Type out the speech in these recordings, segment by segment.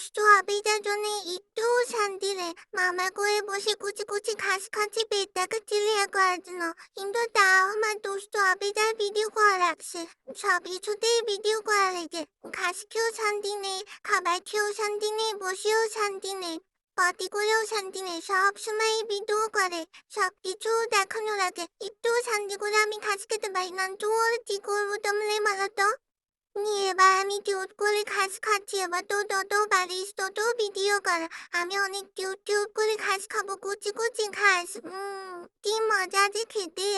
দুষ্টু আবিদার জন্য একটু শান্তি নেই। মামার কোলে বসে কুচি কুচি ঘাস খাচ্ছি পেটটাকে চিলিয়া করার জন্য। কিন্তু তাও আমার দুষ্টু আবিদার ভিডিও করা লাগছে। সব কিছুতেই ভিডিও করা লেগে। ঘাস খেয়েও শান্তি নেই, খাবার খেয়েও শান্তি নেই, বসেও শান্তি নেই, পটি করেও শান্তি নেই। সব সময় ভিডিও করে, সবকিছু দেখানো লাগে। একটু শান্তি করে আমি ঘাস খেতে পারি না। তো কি করবো তোমরা বলো তো? নিয়ে এবার আমি কিউট করে ঘাস খাচ্ছি। এবার তো যত পারিস তত ভিডিও কর। আমি অনেক কিউট কিউট করে ঘাস খাবো, কুচি কুচি ঘাস। কি মজা যে খেতে।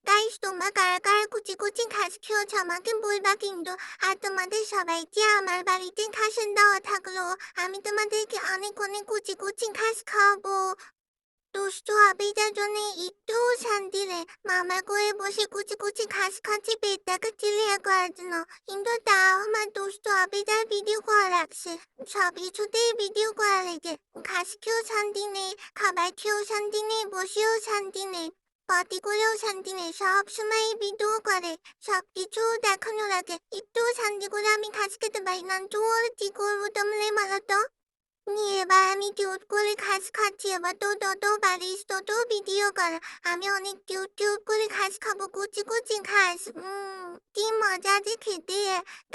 গাইস, তোমরা কারা কারা কুচি কুচি ঘাস খেয়েছো আমাকে বলবা কিন্তু। আর তোমাদের সবাইকে আমার বাড়িতে ঘাসের দেওয়া থাকলো। আমি তোমাদেরকে অনেক অনেক কুচি কুচি ঘাস খাওয়াবো। দুষ্টু আবিদার জন্য একটু শান্তি নেই। মামার কোলে বসে কুচি কুচি ঘাস খাচ্ছি পেটটাকে চিলিয়া করার জন্য। কিন্তু তাও আমার দুষ্টু আবিদার ভিডিও করা লাগছে। সব কিছুতেই ভিডিও করা লেগে। ঘাস খেয়েও শান্তি নেই, খাবার খেয়েও শান্তি নেই, বসেও শান্তি নেই, পটি করেও শান্তি নেই। সব সময় ভিডিও করে, সবকিছু দেখানো লাগে। একটু শান্তি করে আমি ঘাস খেতে পারি না। তো কি করবো তোমরা বলো তো? নিয়ে এবার আমি কিউট করে ঘাস খাচ্ছি। এবার তো যত পারিস তত ভিডিও কর। আমি অনেক কিউট কিউট করে ঘাস খাবো, কুচি কুচি ঘাস। কি মজা যে খেতে।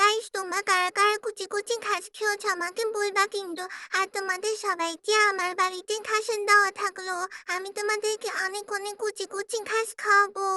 গাইস, তোমরা কারা কারা কুচি কুচি ঘাস খেয়েছো আমাকে বলবা কিন্তু। আর তোমাদের সবাইকে আমার বাড়িতে ঘাসের দেওয়া থাকলো। আমি তোমাদেরকে অনেক অনেক কুচি কুচি ঘাস খাওয়াবো।